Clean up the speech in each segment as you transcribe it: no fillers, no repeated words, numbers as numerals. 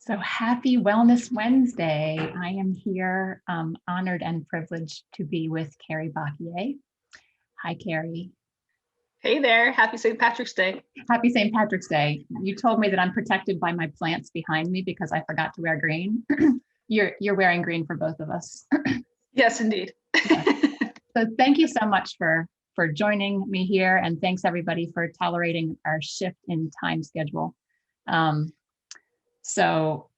So happy Wellness Wednesday. I am here honored and privileged to be with Carrie Baquie. Hi, Carrie. Hey there. Happy St. Patrick's Day. Happy St. Patrick's Day. You told me that I'm protected by my plants behind me because I forgot to wear green. You're wearing green for both of us. Yes, indeed. Yes. So thank you so much for joining me here, and thanks everybody for tolerating our shift in time schedule. So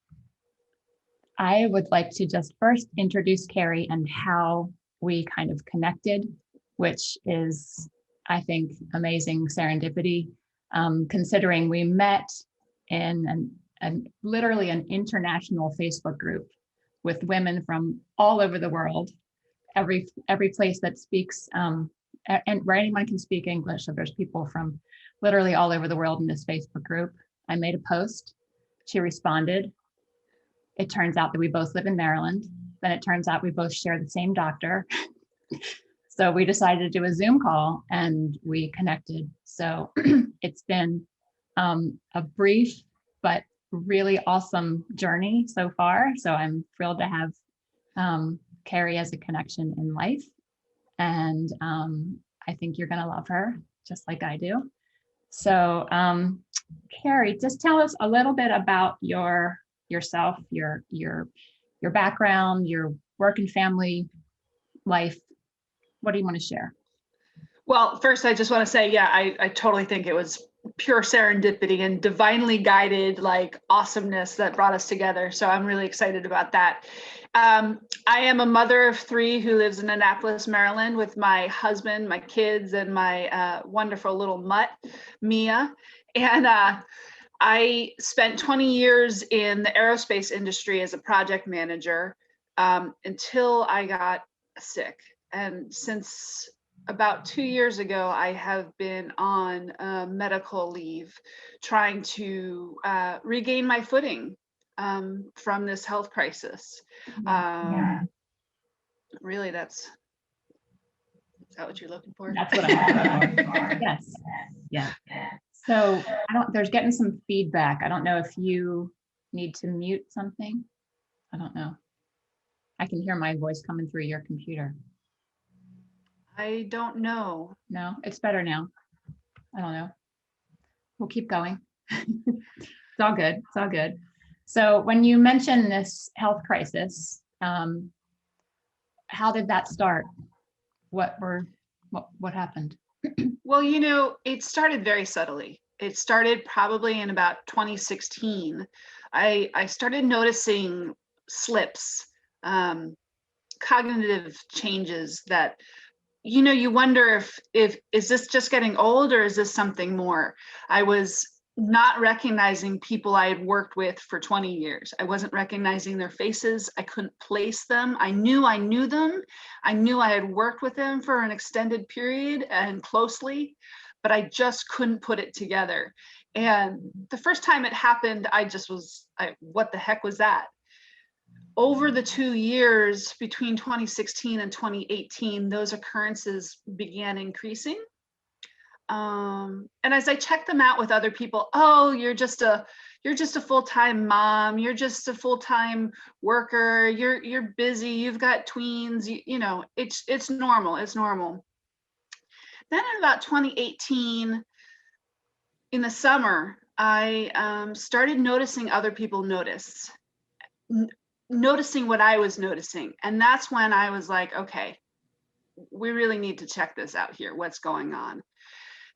I would like to just first introduce Carrie and how we kind of connected, which is, I think, amazing serendipity, considering we met in literally an international Facebook group with women from all over the world, every place that speaks, and where anyone can speak English. So there's people from literally all over the world in this Facebook group. I made a post. She responded. It turns out that we both live in Maryland. Then it turns out we both share the same doctor. So we decided to do a Zoom call and we connected. So it's been a brief but really awesome journey so far. So I'm thrilled to have Carrie as a connection in life. And I think you're going to love her just like I do. So Carrie, just tell us a little bit about yourself, your background, your work and family life. What do you want to share? Well, first, I just want to say, yeah, I totally think it was pure serendipity and divinely guided, like, awesomeness that brought us together. So I'm really excited about that. I am a mother of 3 who lives in Annapolis, Maryland, with my husband, my kids, and my wonderful little mutt, Mia. And I spent 20 years in the aerospace industry as a project manager until I got sick. And since about 2 years ago, I have been on medical leave, trying to regain my footing from this health crisis. Really, is that what you're looking for? That's what I'm looking for. Yes. Yeah. So there's getting some feedback. I don't know if you need to mute something. I don't know. I can hear my voice coming through your computer. I don't know. No, it's better now. I don't know. We'll keep going. It's all good. It's all good. So when you mentioned this health crisis, how did that start? What happened? Well, it started very subtly. It started probably in about 2016. I started noticing slips, cognitive changes that, you wonder if is this just getting old or is this something more? I was not recognizing people I had worked with for 20 years. I wasn't recognizing their faces. I couldn't place them. I knew them. I knew I had worked with them for an extended period and closely, but I just couldn't put it together. And the first time it happened, I just was, what the heck was that? Over the 2 years between 2016 and 2018, those occurrences began increasing. And as I checked them out with other people, oh, you're just a full-time mom, you're just a full-time worker, you're busy, you've got tweens, it's normal, it's normal. Then in about 2018, in the summer, I started noticing other people noticing what I was noticing. And that's when I was like, okay, we really need to check this out here. What's going on?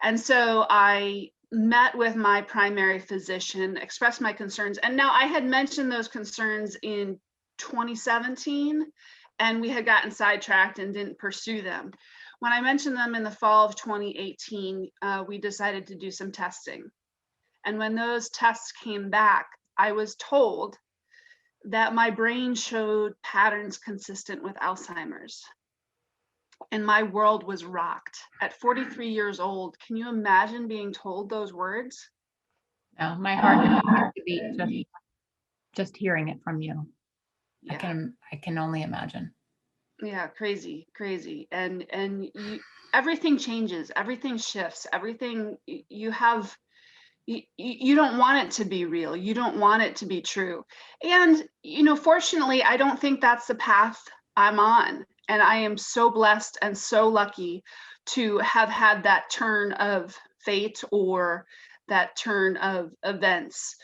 And so I met with my primary physician, expressed my concerns. And now I had mentioned those concerns in 2017, and we had gotten sidetracked and didn't pursue them. When I mentioned them in the fall of 2018, we decided to do some testing. And when those tests came back, I was told that my brain showed patterns consistent with Alzheimer's. And my world was rocked. At 43 years old, can you imagine being told those words? No, my heart would beat just hearing it from you. Yeah. I can only imagine. Yeah, crazy. And everything changes, everything shifts, everything. You have you don't want it to be real. You don't want it to be true. And, you know, fortunately, I don't think that's the path I'm on. And I am so blessed and so lucky to have had that turn of fate or that turn of events.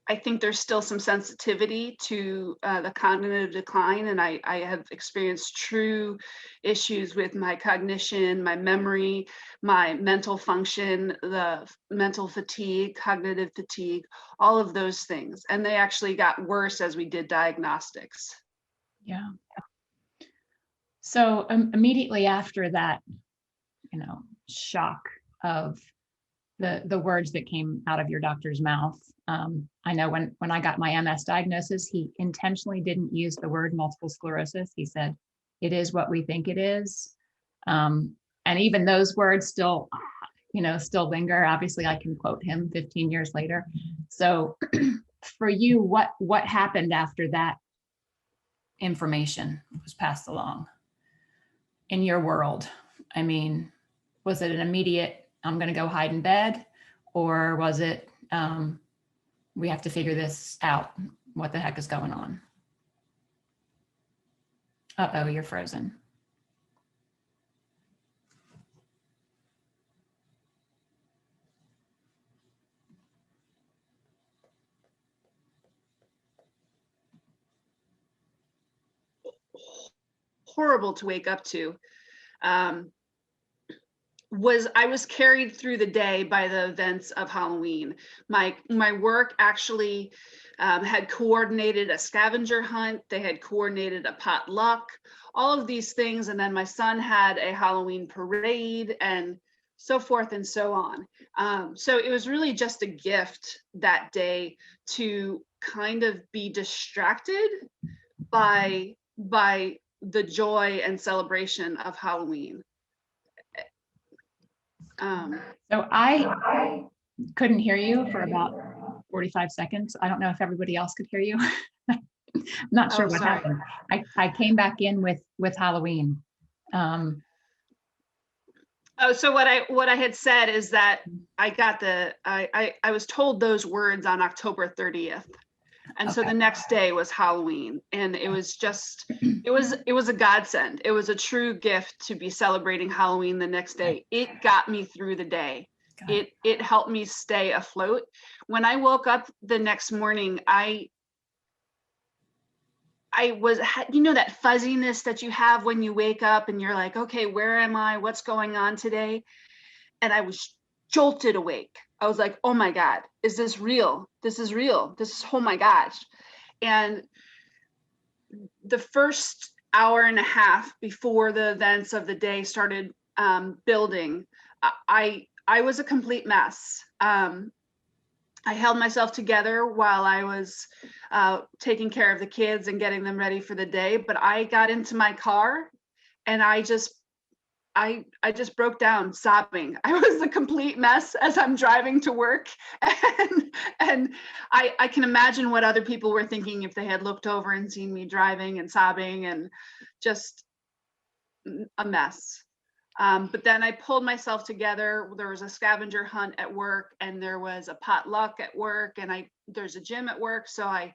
I think there's still some sensitivity to the cognitive decline, and I have experienced true issues with my cognition, my memory, my mental function, the mental fatigue, cognitive fatigue, all of those things. And they actually got worse as we did diagnostics. Yeah. So immediately after that, you know, shock of the words that came out of your doctor's mouth. I know when I got my MS diagnosis, he intentionally didn't use the word multiple sclerosis. He said, "It is what we think it is." And even those words still, you know, still linger. Obviously, I can quote him 15 years later. So for you, what happened after that information was passed along in your world? I mean, was it an immediate, I'm going to go hide in bed? Or was it, we have to figure this out? What the heck is going on? Uh-oh, you're frozen. Horrible to wake up to. I was carried through the day by the events of Halloween. My work actually had coordinated a scavenger hunt. They had coordinated a potluck, all of these things. And then my son had a Halloween parade and so forth and so on. So it was really just a gift that day to kind of be distracted by the joy and celebration of Halloween. So I couldn't hear you for about 45 seconds. I don't know if everybody else could hear you. Not sure what happened. I came back in with Halloween. So what I had said is that I was told those words on October 30th. And okay. So the next day was Halloween, and it was just, it was a godsend. It was a true gift to be celebrating Halloween the next day. It got me through the day. It helped me stay afloat. When I woke up the next morning, I was, you know, that fuzziness that you have when you wake up and you're like, okay, where am I? What's going on today? And I was jolted awake. I was like, oh my God, is this real? This is real. This is, oh my gosh. And the first hour and a half before the events of the day started building, I was a complete mess. I held myself together while I was taking care of the kids and getting them ready for the day. But I got into my car and I just broke down sobbing. I was a complete mess as I'm driving to work. And I can imagine what other people were thinking if they had looked over and seen me driving and sobbing and just a mess. But then I pulled myself together. There was a scavenger hunt at work and there was a potluck at work and there's a gym at work. So I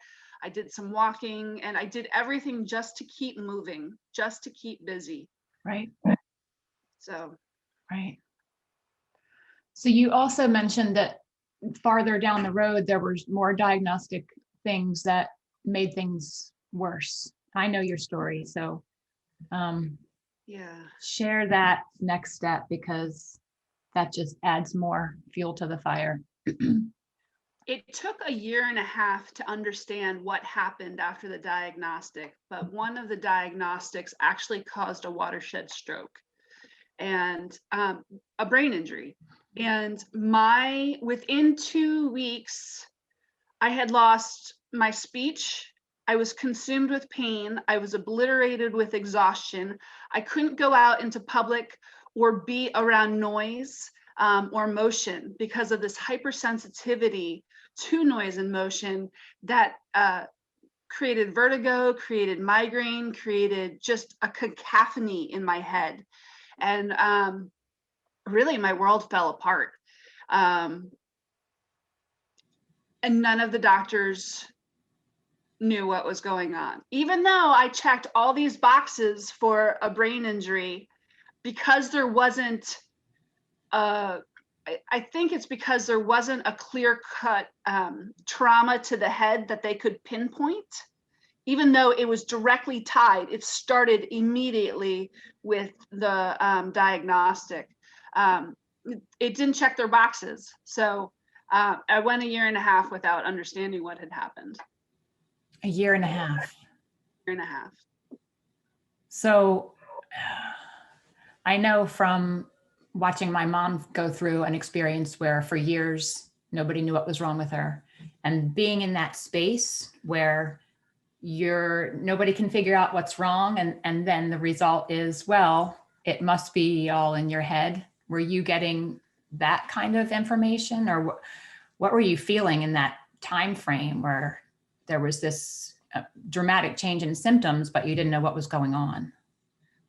did some walking and I did everything just to keep moving, just to keep busy. Right. So. Right. So you also mentioned that farther down the road, there was more diagnostic things that made things worse. I know your story. So share that next step because that just adds more fuel to the fire. It took a year and a half to understand what happened after the diagnostic, but one of the diagnostics actually caused a watershed stroke and a brain injury. And within 2 weeks, I had lost my speech. I was consumed with pain. I was obliterated with exhaustion. I couldn't go out into public or be around noise or motion because of this hypersensitivity to noise and motion that created vertigo, created migraine, created just a cacophony in my head. And really my world fell apart. And none of the doctors knew what was going on. Even though I checked all these boxes for a brain injury, because there wasn't, I think it's because there wasn't a clear-cut trauma to the head that they could pinpoint. Even though it was directly tied, it started immediately with the diagnostic. It didn't check their boxes. So I went a year and a half without understanding what had happened. A year and a half. Year and a half. So I know from watching my mom go through an experience where for years, nobody knew what was wrong with her. And being in that space where nobody can figure out what's wrong. And then the result is, well, it must be all in your head. Were you getting that kind of information, or what were you feeling in that time frame where there was this dramatic change in symptoms, but you didn't know what was going on?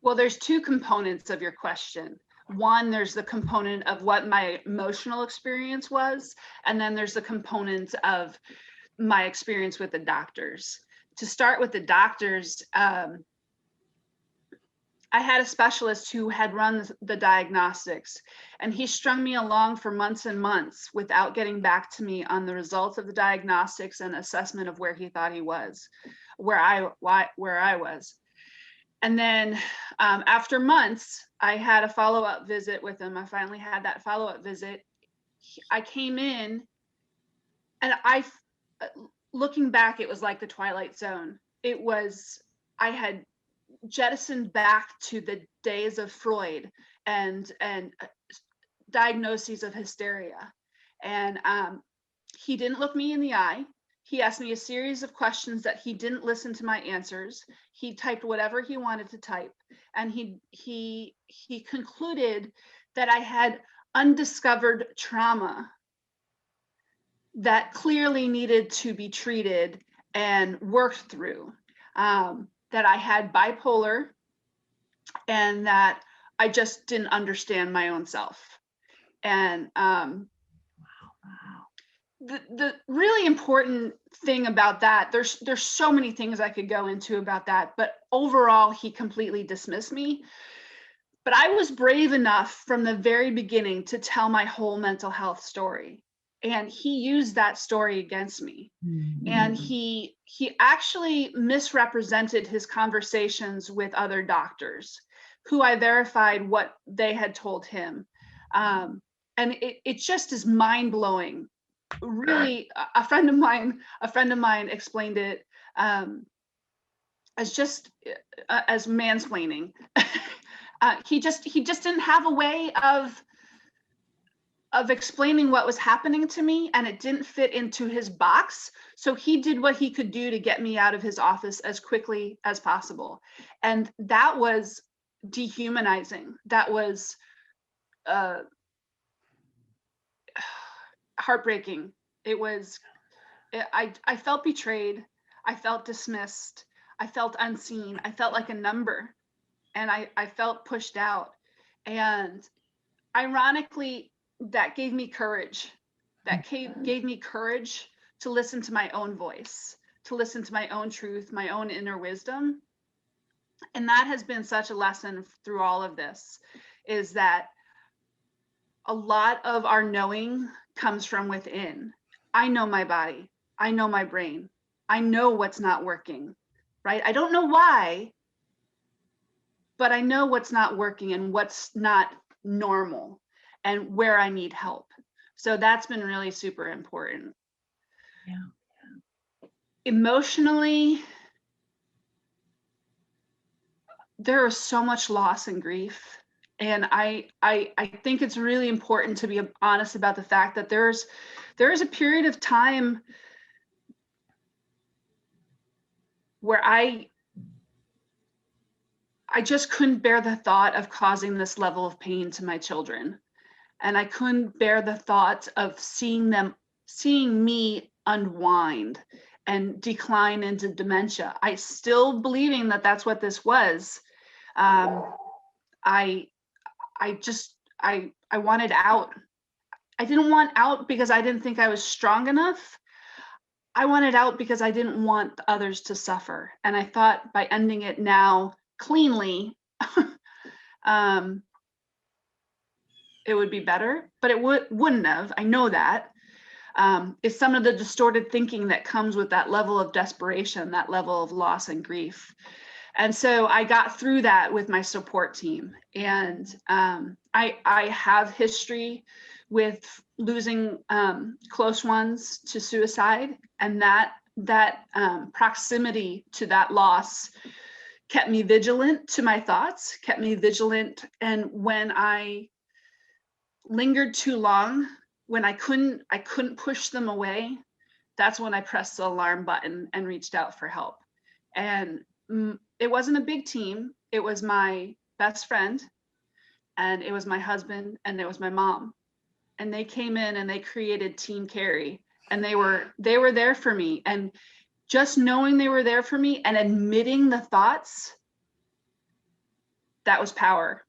Well, there's two components of your question. One, there's the component of what my emotional experience was, and then there's the component of my experience with the doctors. To start with the doctors, I had a specialist who had run the diagnostics, and he strung me along for months and months without getting back to me on the results of the diagnostics and assessment of where he thought he was, where I was. And then after months, I had a follow-up visit with him. I finally had that follow-up visit. I came in, and looking back, it was like the Twilight Zone. I had jettisoned back to the days of Freud and diagnoses of hysteria. And he didn't look me in the eye. He asked me a series of questions that he didn't listen to my answers. He typed whatever he wanted to type. And he concluded that I had undiscovered trauma that clearly needed to be treated and worked through, that I had bipolar, and that I just didn't understand my own self. And the really important thing about that, there's so many things I could go into about that, but overall, he completely dismissed me. But I was brave enough from the very beginning to tell my whole mental health story. And he used that story against me. Mm-hmm. And he actually misrepresented his conversations with other doctors who I verified what they had told him. And it just is mind-blowing. Really, a friend of mine explained it as just as mansplaining. He just didn't have a way of explaining what was happening to me, and it didn't fit into his box. So he did what he could do to get me out of his office as quickly as possible. And that was dehumanizing. That was heartbreaking. I felt betrayed. I felt dismissed. I felt unseen. I felt like a number, and I felt pushed out. And ironically, that gave me courage. That gave me courage to listen to my own voice, to listen to my own truth, my own inner wisdom. And that has been such a lesson through all of this, is that a lot of our knowing comes from within. I know my body. I know my brain. I know what's not working, right? I don't know why, but I know what's not working and what's not normal and where I need help. So that's been really super important. Yeah. Emotionally, there is so much loss and grief. And I think it's really important to be honest about the fact that there is a period of time where I just couldn't bear the thought of causing this level of pain to my children. And I couldn't bear the thought of seeing me unwind and decline into dementia. I still believing that that's what this was. I I wanted out. I didn't want out because I didn't think I was strong enough. I wanted out because I didn't want others to suffer. And I thought by ending it now cleanly, it would be better, but it wouldn't have. I know that. It's some of the distorted thinking that comes with that level of desperation, that level of loss and grief. And so I got through that with my support team. And I have history with losing close ones to suicide, and that proximity to that loss kept me vigilant to my thoughts, kept me vigilant. And when I lingered too long, when I couldn't push them away, that's when I pressed the alarm button and reached out for help. And it wasn't a big team. It was my best friend, and it was my husband, and it was my mom. And they came in and they created Team Carrie, and they were there for me. And just knowing they were there for me and admitting the thoughts, that was power.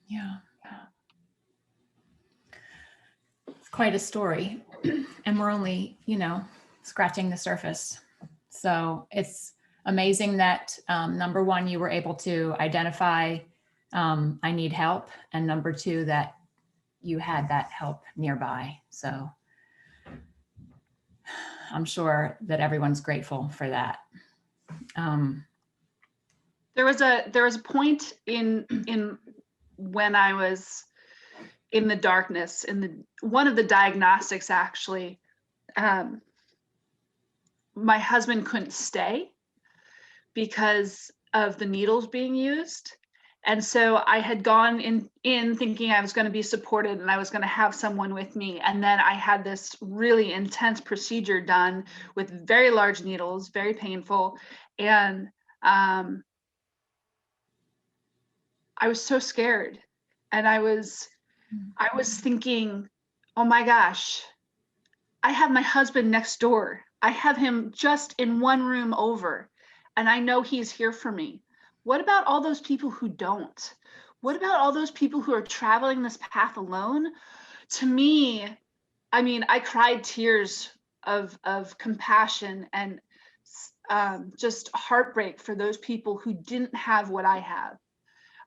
Yeah. It's quite a story. And we're only, scratching the surface. So it's amazing that number one, you were able to identify I need help, and number two, that you had that help nearby. So I'm sure that everyone's grateful for that. There was a point in when I was in the darkness, in one of the diagnostics, actually, my husband couldn't stay because of the needles being used. And so I had gone in thinking I was going to be supported and I was going to have someone with me. And then I had this really intense procedure done with very large needles, very painful. And I was so scared. And I was thinking, oh my gosh, I have my husband next door. I have him just in one room over, and I know he's here for me. What about all those people who don't? What about all those people who are traveling this path alone? To me, I mean, I cried tears of compassion and just heartbreak for those people who didn't have what I have.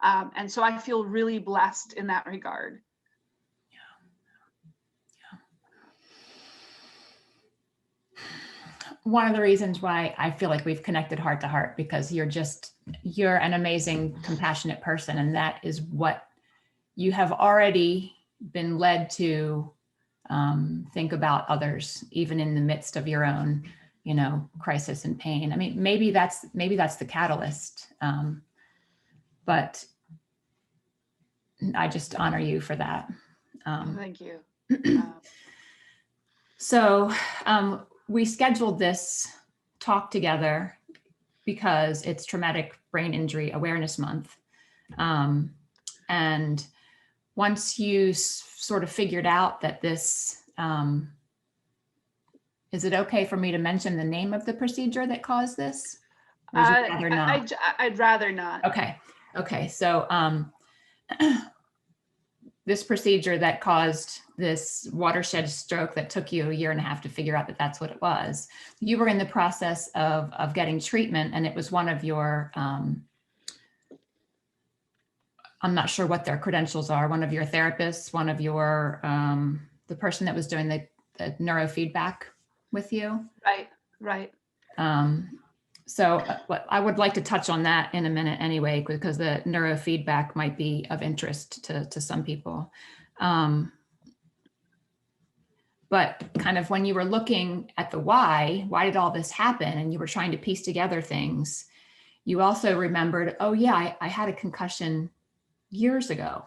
And so I feel really blessed in that regard. One of the reasons why I feel like we've connected heart to heart, because you're an amazing, compassionate person. And that is what you have already been led to think about others, even in the midst of your own, crisis and pain. I mean, maybe that's the catalyst. But I just honor you for that. Thank you. So we scheduled this talk together because it's Traumatic Brain Injury Awareness Month. And once you sort of figured out that this, is it okay for me to mention the name of the procedure that caused this? Or would you rather not? I'd rather not. Okay. So this procedure that caused this watershed stroke that took you 1.5 years to figure out that that's what it was. You were in the process of getting treatment, and it was one of your, I'm not sure what their credentials are, one of your therapists, one of your, the person that was doing the neurofeedback with you. Right. So I would like to touch on that in a minute anyway, because the neurofeedback might be of interest to some people. But kind of when you were looking at the why did all this happen? And you were trying to piece together things. You also remembered, oh yeah, I had a concussion years ago.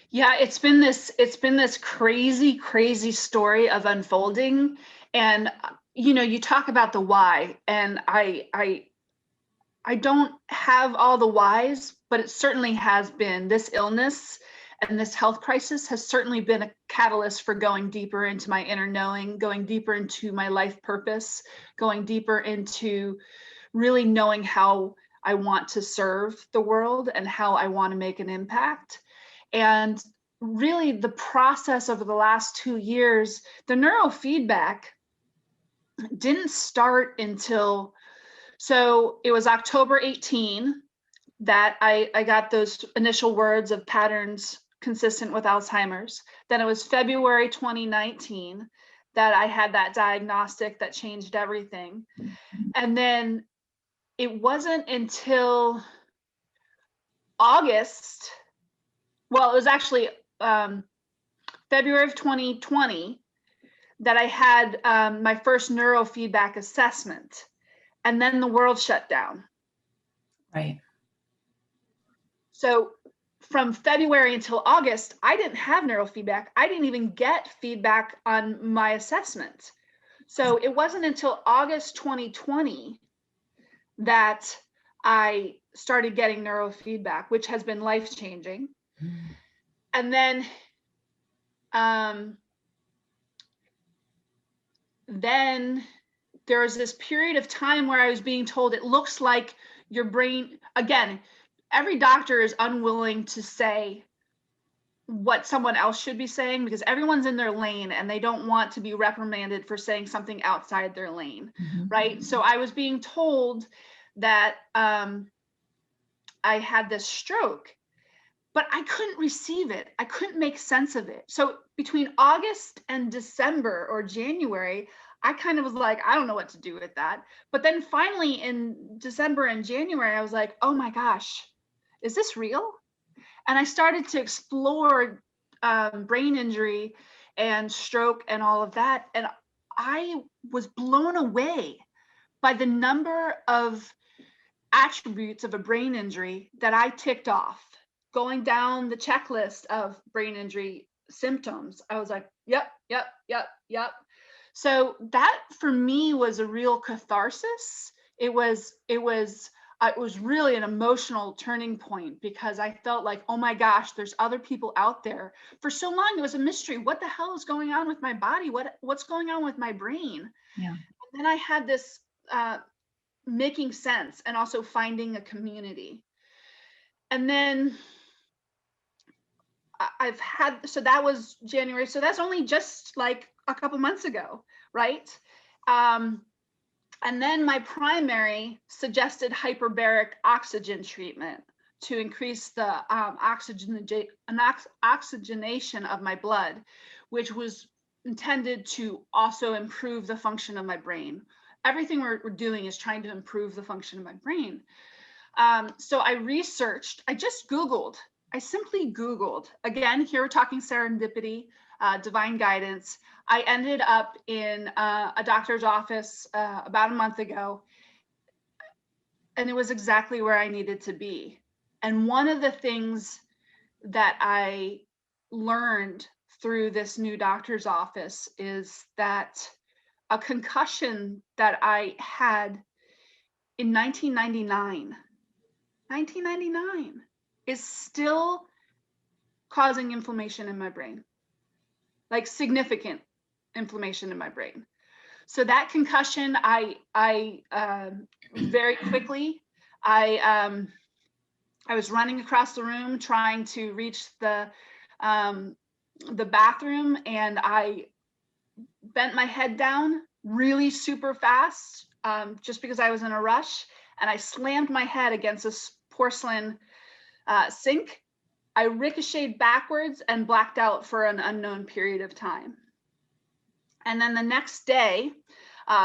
Yeah, it's been this crazy story of unfolding. And you talk about the why, and I don't have all the whys, but it certainly has been this illness, and this health crisis has certainly been a catalyst for going deeper into my inner knowing, going deeper into my life purpose, going deeper into really knowing how I want to serve the world and how I want to make an impact. And really the process over the last 2 years, the neurofeedback didn't start until, so it was October 18 that I got those initial words of patterns consistent with Alzheimer's. Then it was February 2019 that I had that diagnostic that changed everything. And then it wasn't until August, well, it was actually February of 2020 that I had my first neurofeedback assessment. And then the world shut down. Right. So from February until August, I didn't have neurofeedback. I didn't even get feedback on my assessment. So it wasn't until August 2020 that I started getting neurofeedback, which has been life-changing. And then there was this period of time where I was being told it looks like your brain, again, every doctor is unwilling to say what someone else should be saying because everyone's in their lane and they don't want to be reprimanded for saying something outside their lane, right? So I was being told that I had this stroke, but I couldn't receive it. I couldn't make sense of it. So between August and December or January, I kind of was like, I don't know what to do with that. But then finally in December and January, I was like, oh my gosh, is this real? And I started to explore brain injury and stroke and all of that. And I was blown away by the number of attributes of a brain injury that I ticked off. Going down the checklist of brain injury symptoms, I was like, yep. So that for me was a real catharsis. It was really an emotional turning point because I felt like, oh my gosh, there's other people out there. For so long, it was a mystery. What the hell is going on with my body? What's going on with my brain? Yeah. And then I had this making sense and also finding a community. And then so that was January. So that's only just like a couple months ago, right? And then my primary suggested hyperbaric oxygen treatment to increase the oxygenation of my blood, which was intended to also improve the function of my brain. Everything we're doing is trying to improve the function of my brain. So I researched, I simply Googled, again, here we're talking serendipity, divine guidance. I ended up in a doctor's office about a month ago, and it was exactly where I needed to be. And one of the things that I learned through this new doctor's office is that a concussion that I had in 1999 is still causing inflammation in my brain, like significant inflammation in my brain. So that concussion, I very quickly, I was running across the room trying to reach the bathroom, and I bent my head down really super fast just because I was in a rush, and I slammed my head against a porcelain sink. I ricocheted backwards and blacked out for an unknown period of time. And then the next day,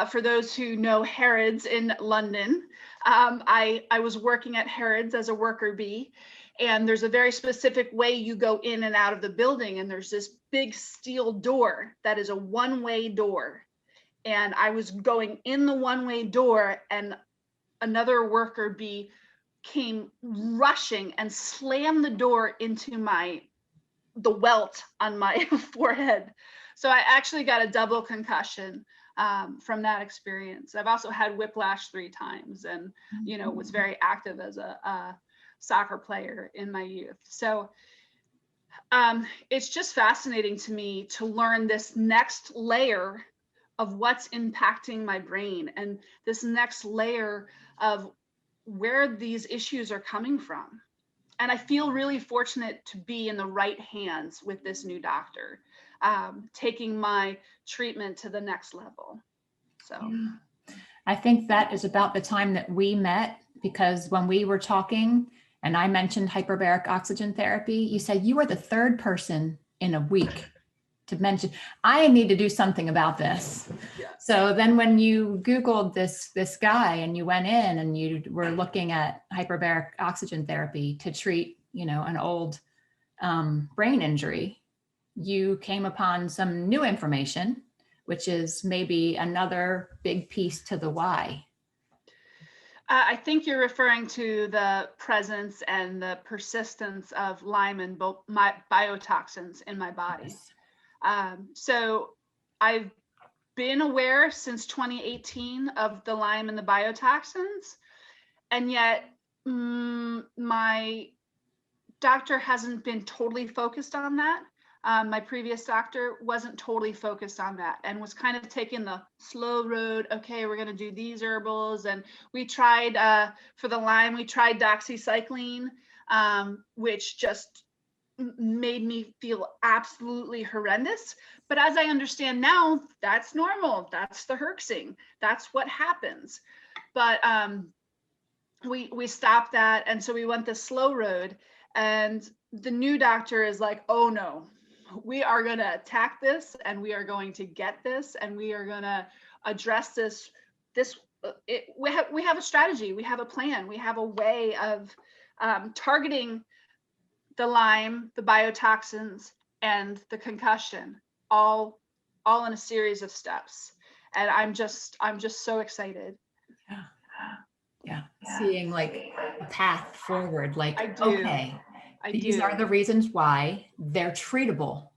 for those who know Harrods in London, I was working at Harrods as a worker bee, and there's a very specific way you go in and out of the building, and there's this big steel door that is a one-way door. And I was going in the one-way door, and another worker bee came rushing and slammed the door into the welt on my forehead. So I actually got a double concussion from that experience. I've also had whiplash 3 times, and was very active as a soccer player in my youth. So it's just fascinating to me to learn this next layer of what's impacting my brain, and this next layer of where these issues are coming from. And I feel really fortunate to be in the right hands with this new doctor, taking my treatment to the next level. So Yeah. I think that is about the time that we met, because when we were talking and I mentioned hyperbaric oxygen therapy, you said you were the third person in a week to mention, I need to do something about this. yeah. So then when you Googled this guy and you went in and you were looking at hyperbaric oxygen therapy to treat, an old brain injury, you came upon some new information, which is maybe another big piece to the why. I think you're referring to the presence and the persistence of Lyme and my biotoxins in my body. Yes. So I've been aware since 2018 of the Lyme and the biotoxins, and yet my doctor hasn't been totally focused on that. My previous doctor wasn't totally focused on that and was kind of taking the slow road. Okay, we're going to do these herbals. And we tried, for the Lyme, we tried doxycycline, which just made me feel absolutely horrendous. But as I understand now, that's normal. That's the herxing. That's what happens. But we stopped that. And so we went the slow road. And the new doctor is like, oh no, we are going to attack this, and we are going to get this, and we are going to address this. We have a strategy, we have a plan, we have a way of targeting the Lyme, the biotoxins, and the concussion, all in a series of steps. And I'm just so excited. Yeah. Seeing like a path forward, like, I do. okay, these are the reasons why they're treatable.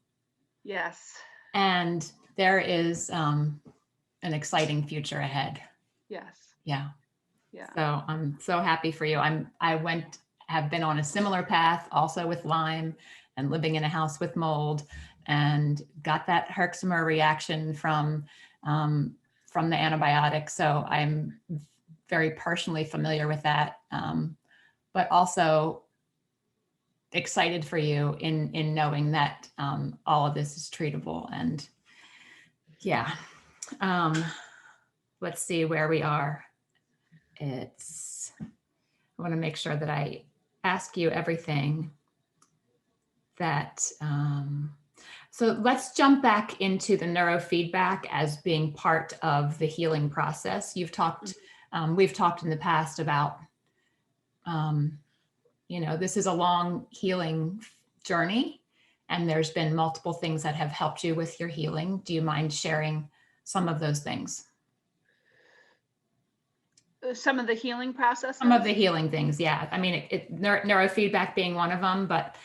Yes. And there is an exciting future ahead. Yes. Yeah. Yeah. So I'm so happy for you. have been on a similar path also with Lyme and living in a house with mold, and got that Herxheimer reaction from the antibiotics. So I'm very personally familiar with that, but also excited for you in knowing that all of this is treatable. And yeah, let's see where we are. I want to make sure that I ask you everything that, so let's jump back into the neurofeedback as being part of the healing process. We've talked in the past about, this is a long healing journey, and there's been multiple things that have helped you with your healing. Do you mind sharing some of those things? Some of the healing processes? Some of the healing things, yeah. I mean, neurofeedback being one of them, but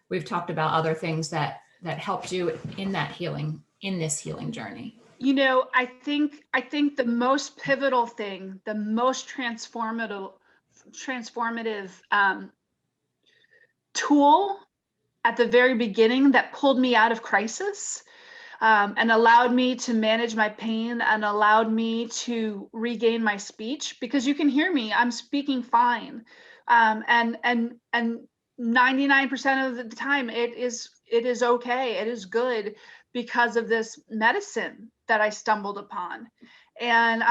we've talked about other things that helped you in that healing, in this healing journey. I think the most pivotal thing, the most transformative tool at the very beginning that pulled me out of crisis, and allowed me to manage my pain, and allowed me to regain my speech, because you can hear me, I'm speaking fine. And 99% of the time it is okay, it is good, because of this medicine that I stumbled upon. And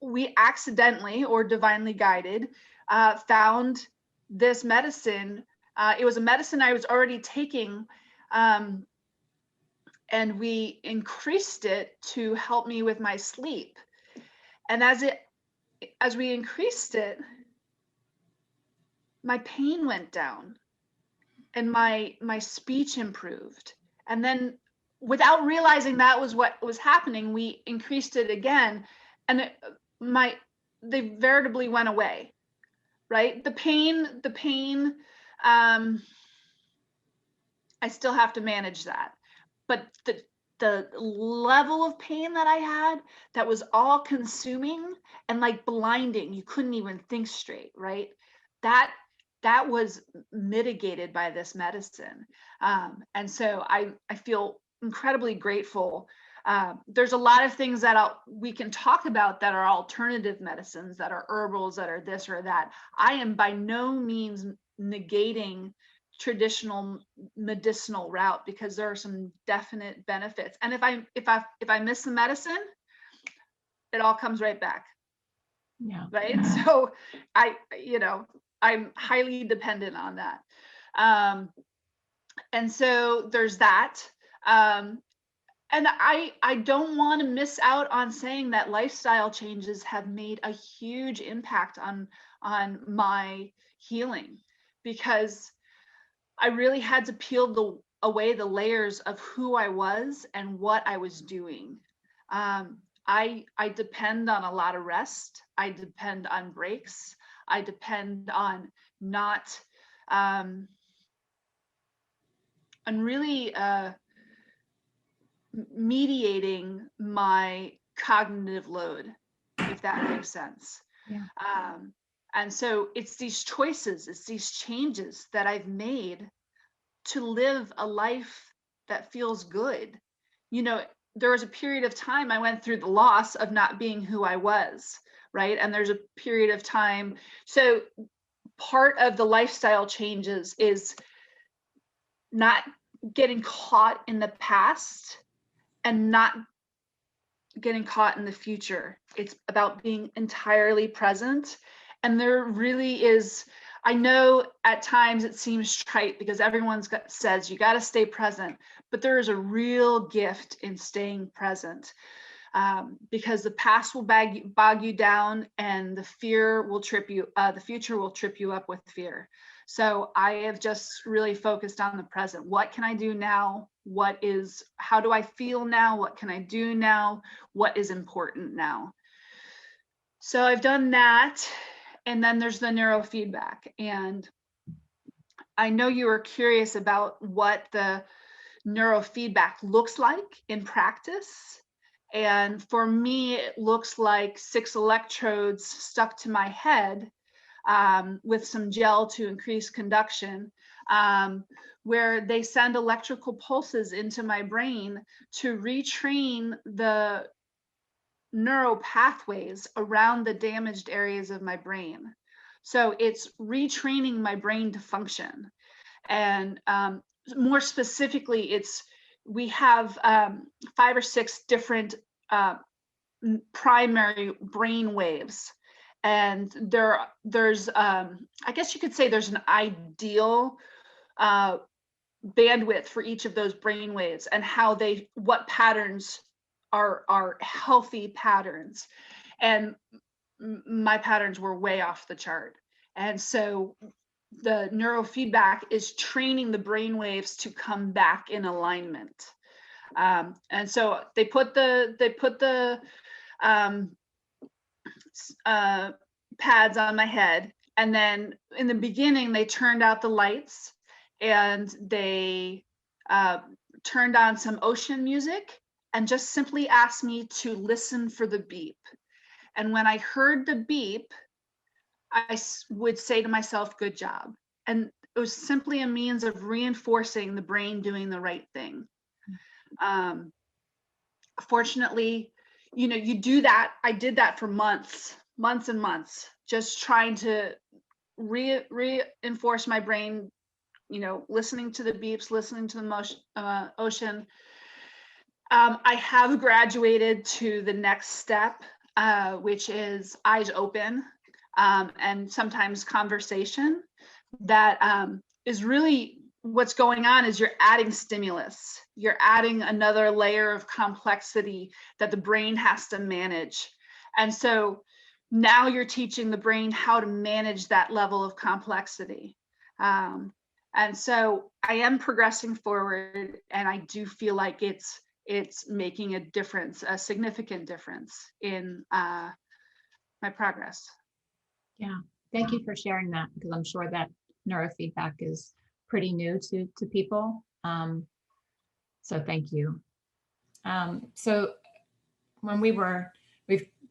we accidentally or divinely guided found this medicine. It was a medicine I was already taking, and we increased it to help me with my sleep. And as we increased it, my pain went down and my speech improved. And then, without realizing that was what was happening, we increased it again, and they veritably went away. Right? The pain, I still have to manage that. But the level of pain that I had, that was all consuming and like blinding, you couldn't even think straight, right? That was mitigated by this medicine. And so I feel incredibly grateful There's a lot of things that we can talk about that are alternative medicines, that are herbals, that are this or that. I am by no means negating traditional medicinal route, because there are some definite benefits. And if I miss the medicine, it all comes right back. Yeah. Right. So I'm highly dependent on that. And so there's that. And I don't want to miss out on saying that lifestyle changes have made a huge impact on my healing, because I really had to peel away the layers of who I was and what I was doing. I depend on a lot of rest. I depend on breaks. I depend on not, on really mediating my cognitive load, if that makes sense. Yeah. And so it's these choices, it's these changes that I've made to live a life that feels good. There was a period of time I went through the loss of not being who I was, right? And there's a period of time. So part of the lifestyle changes is not getting caught in the past and not getting caught in the future. It's about being entirely present. And there really is, I know at times it seems trite because says you got to stay present, but there is a real gift in staying present, because the past will bog you down, and the future will trip you up with fear. So I have just really focused on the present. What can I do now? How do I feel now? What can I do now? What is important now? So I've done that. And then there's the neurofeedback. And I know you were curious about what the neurofeedback looks like in practice. And for me, it looks like 6 electrodes stuck to my head, with some gel to increase conduction, where they send electrical pulses into my brain to retrain the neural pathways around the damaged areas of my brain. So it's retraining my brain to function. And more specifically, we have 5 or 6 different primary brain waves. And there's I guess you could say there's an ideal bandwidth for each of those brain waves, and what patterns are healthy patterns. And my patterns were way off the chart. And so the neurofeedback is training the brain waves to come back in alignment. And so they put the pads on my head, and then in the beginning they turned out the lights, and they turned on some ocean music, and just simply asked me to listen for the beep. And when I heard the beep, I would say to myself, good job. And it was simply a means of reinforcing the brain doing the right thing. Fortunately, you do that. I did that for months and months, just trying to reinforce my brain, listening to the beeps, listening to the ocean. I have graduated to the next step, which is eyes open, and sometimes conversation. That is really what's going on. Is you're adding stimulus. You're adding another layer of complexity that the brain has to manage. And so now you're teaching the brain how to manage that level of complexity. And so I am progressing forward, and I do feel like it's making a difference, a significant difference in my progress. Yeah, thank you for sharing that, because I'm sure that neurofeedback is pretty new to people. So thank you. So when we've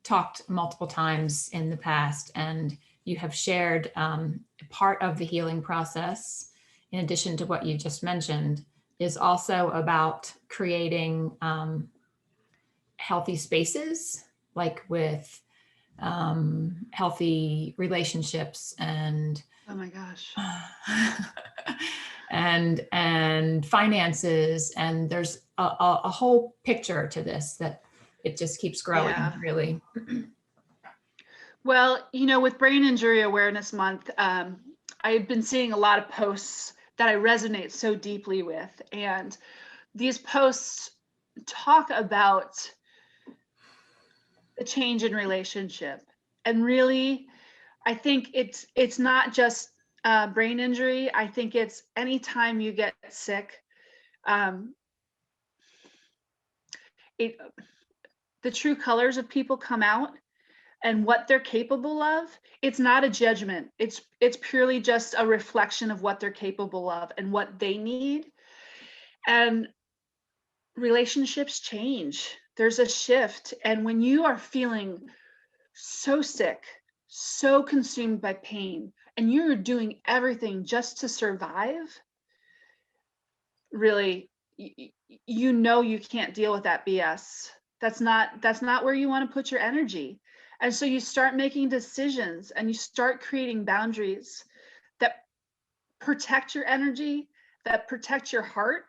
talked multiple times in the past, and you have shared part of the healing process, in addition to what you just mentioned, is also about creating healthy spaces, like with healthy relationships and Oh my gosh. and finances, and there's a whole picture to this that it just keeps growing, Yeah. really. Well, with Brain Injury Awareness Month, I've been seeing a lot of posts that I resonate so deeply with. And these posts talk about the change in relationship. And really, I think it's not just brain injury. I think it's anytime you get sick, the true colors of people come out and what they're capable of. It's not a judgment. It's purely just a reflection of what they're capable of and what they need. And relationships change. There's a shift. And when you are feeling so sick, so consumed by pain, and you're doing everything just to survive, really, you can't deal with that BS. That's not where you want to put your energy. And so you start making decisions and you start creating boundaries that protect your energy, that protect your heart,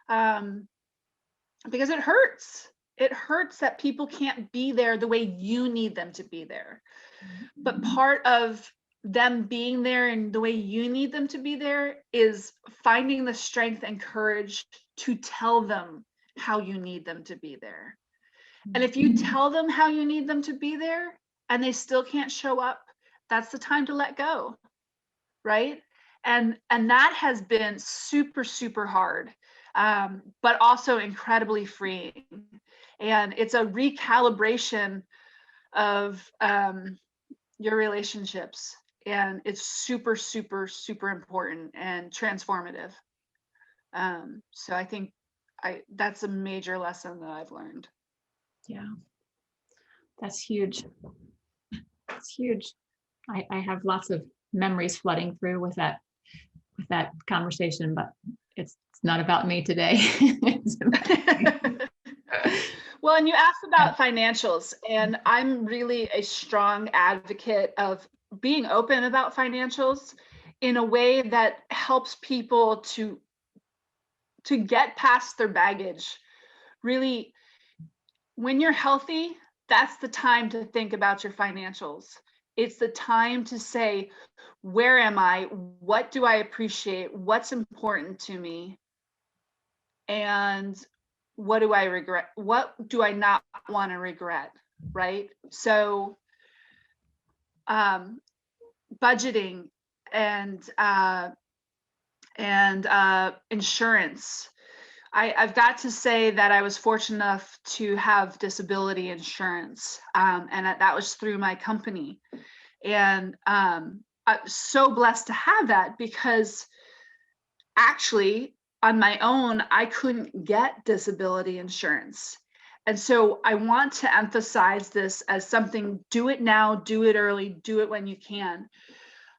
because it hurts. It hurts that people can't be there the way you need them to be there. But part of them being there and the way you need them to be there is finding the strength and courage to tell them how you need them to be there. And if you tell them how you need them to be there and they still can't show up, that's the time to let go, right? And that has been super, super hard, but also incredibly freeing. And it's a recalibration of your relationships. And it's super, super, super important and transformative. So I think that's a major lesson that I've learned. Yeah, that's huge. It's huge. I have lots of memories flooding through with that conversation, but it's not about me today. Well, and you asked about financials, and I'm really a strong advocate of being open about financials in a way that helps people to get past their baggage. Really, when you're healthy, that's the time to think about your financials. It's the time to say, where am I? What do I appreciate? What's important to me? And what do I regret? What do I not want to regret? Right? So budgeting and insurance. I've got to say that I was fortunate enough to have disability insurance, and that was through my company. And I'm so blessed to have that, because actually on my own, I couldn't get disability insurance. And so I want to emphasize this as something: do it now, do it early, do it when you can.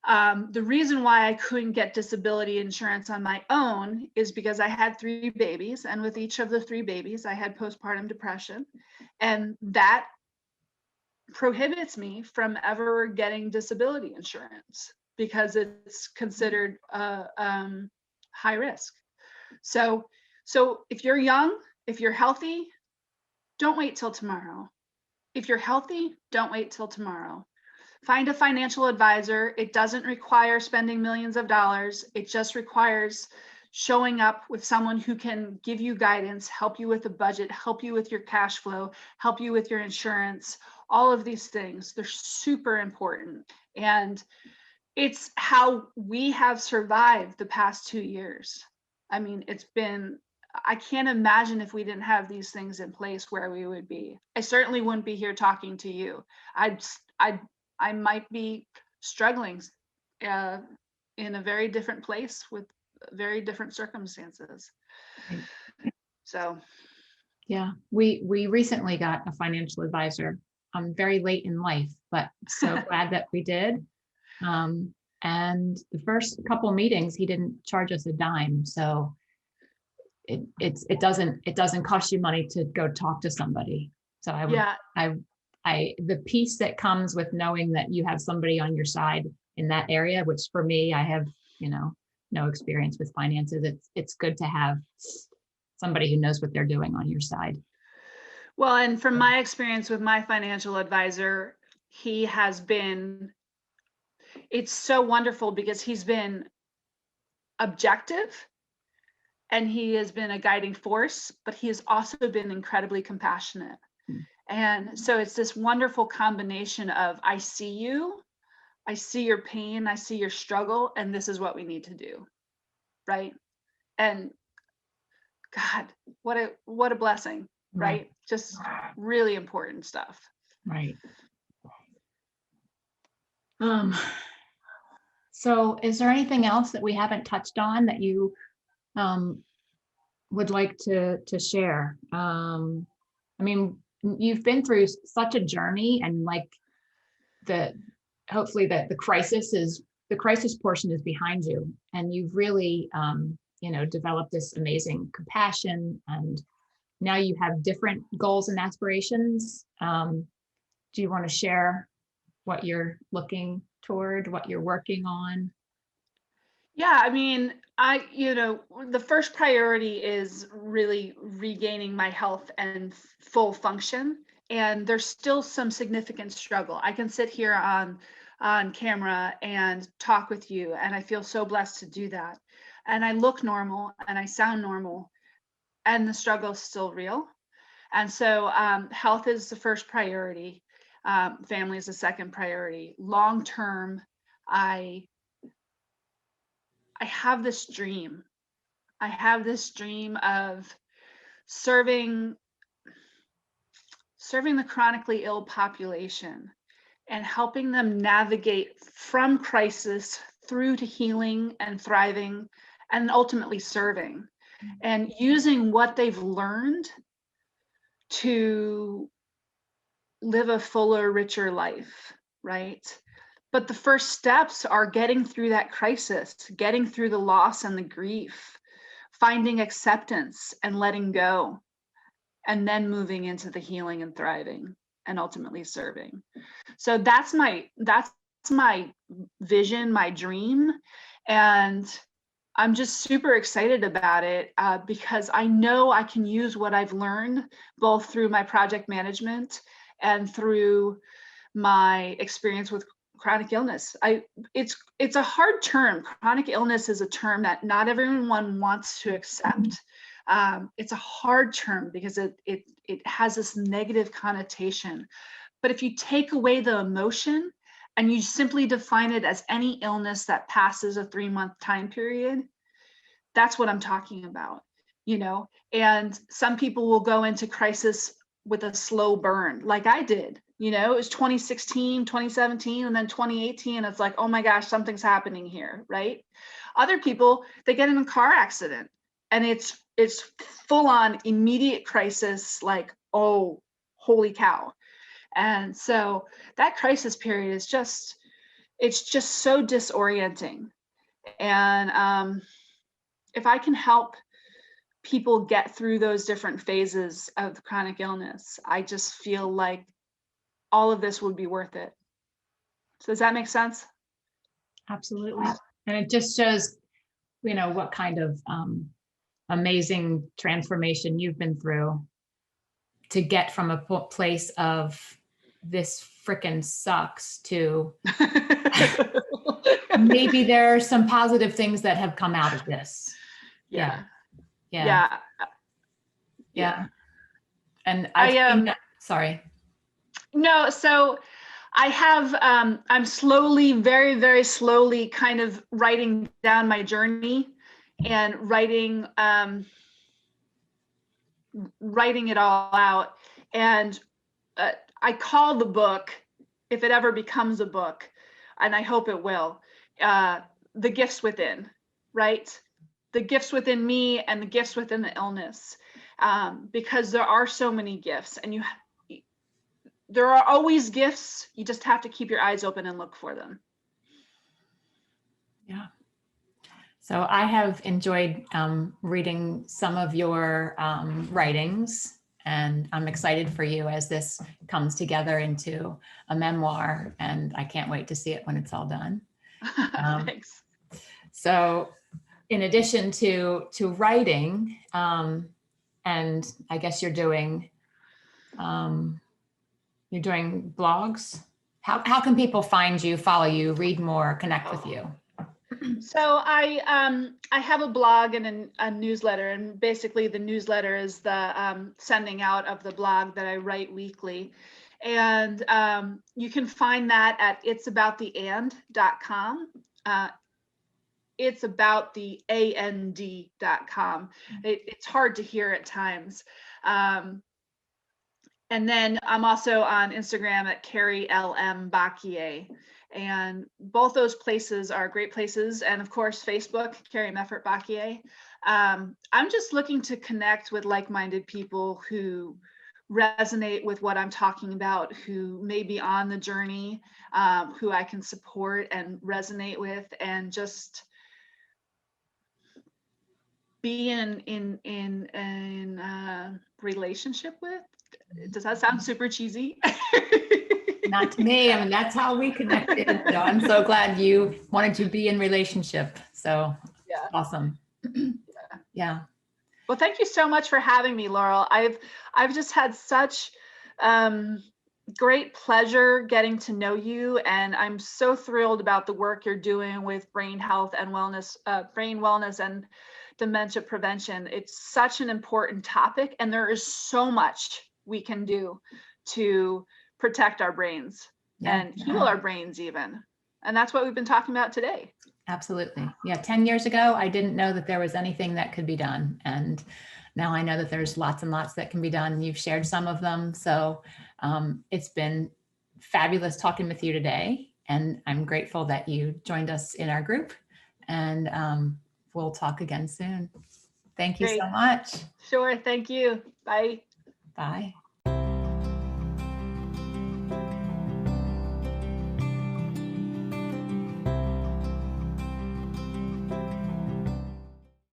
The reason why I couldn't get disability insurance on my own is because I had 3 babies, and with each of the 3 babies, I had postpartum depression, and that prohibits me from ever getting disability insurance because it's considered high risk. So if you're young, if you're healthy, don't wait till tomorrow. If you're healthy, don't wait till tomorrow. Find a financial advisor. It doesn't require spending millions of dollars. It just requires showing up with someone who can give you guidance, help you with a budget, help you with your cash flow, help you with your insurance. All of these things, they're super important. And it's how we have survived the past 2 years. I mean, I can't imagine if we didn't have these things in place where we would be. I certainly wouldn't be here talking to you. I might be struggling in a very different place with very different circumstances. Right. So, yeah, we recently got a financial advisor. Very late in life, but so glad that we did. And the first couple meetings, he didn't charge us a dime. So it doesn't cost you money to go talk to somebody. So I would, Yeah. the peace that comes with knowing that you have somebody on your side in that area, which for me, I have, no experience with finances. It's good to have somebody who knows what they're doing on your side. Well, and from my experience with my financial advisor, it's so wonderful because he's been objective and he has been a guiding force, but he has also been incredibly compassionate. And so it's this wonderful combination of, I see you, I see your pain, I see your struggle, and this is what we need to do. Right. And God, what a blessing, right? Just really important stuff. Right. So is there anything else that we haven't touched on that you would like to share? I mean, you've been through such a journey, and like hopefully the crisis portion is behind you, and you've really developed this amazing compassion, and now you have different goals and aspirations. Do you want to share what you're looking toward, what you're working on? Yeah, I mean, the first priority is really regaining my health and full function. And there's still some significant struggle. I can sit here on camera and talk with you, and I feel so blessed to do that. And I look normal and I sound normal, and the struggle is still real. And so health is the first priority. Family is the second priority. Long term, I have this dream. I have this dream of serving the chronically ill population and helping them navigate from crisis through to healing and thriving and ultimately serving, and using what they've learned to live a fuller, richer life, right? But the first steps are getting through that crisis, getting through the loss and the grief, finding acceptance and letting go, and then moving into the healing and thriving and ultimately serving. So that's my vision, my dream. And I'm just super excited about it because I know I can use what I've learned both through my project management and through my experience with chronic illness. It's a hard term. Chronic illness is a term that not everyone wants to accept. It's a hard term because it has this negative connotation. But if you take away the emotion and you simply define it as any illness that passes a 3-month time period, that's what I'm talking about, and some people will go into crisis with a slow burn like I did. It was 2016, 2017, and then 2018. It's like, oh my gosh, something's happening here, right? Other people, they get in a car accident and it's full on immediate crisis, like, oh, holy cow. And so that crisis period is it's just so disorienting. And if I can help people get through those different phases of chronic illness, I just feel like all of this would be worth it. So does that make sense? Absolutely. And it just shows, what kind of amazing transformation you've been through to get from a place of this frickin' sucks to maybe there are some positive things that have come out of this. Yeah. And I've sorry. No, so I have, I'm slowly, very, very slowly kind of writing down my journey and writing it all out. And I call the book, if it ever becomes a book, and I hope it will, The Gifts Within, right? The gifts within me and the gifts within the illness, because there are so many gifts, and there are always gifts. You just have to keep your eyes open and look for them. Yeah. So I have enjoyed reading some of your writings, And I'm excited for you as this comes together into a memoir, and I can't wait to see it when it's all done. Thanks. So in addition to writing, and I guess you're doing blogs. How can people find you, follow you, read more, connect with you? So I have a blog and a newsletter, and basically the newsletter is the sending out of the blog that I write weekly. And you can find that at itsabouttheand.com. Itsabouttheand.com. It's hard to hear at times. And then I'm also on Instagram at Carrie LM Baquie. And both those places are great places. And of course, Facebook, Carrie Meffert Baquie. I'm just looking to connect with like-minded people who resonate with what I'm talking about, who may be on the journey, who I can support and resonate with, and just be in relationship with. Does that sound super cheesy? Not to me. I mean, that's how we connected. So I'm so glad you wanted to be in relationship. So Yeah. Awesome. Yeah. Well, thank you so much for having me, Laurel. I've just had such great pleasure getting to know you, and I'm so thrilled about the work you're doing with brain health and wellness, brain wellness and dementia prevention. It's such an important topic, and there is so much we can do to protect our brains and heal our brains even. And that's what we've been talking about today. Absolutely. Yeah. 10 years ago, I didn't know that there was anything that could be done. And now I know that there's lots and lots that can be done. You've shared some of them. So it's been fabulous talking with you today. And I'm grateful that you joined us in our group, and we'll talk again soon. Thank you so much. Sure. Thank you. Bye. Bye.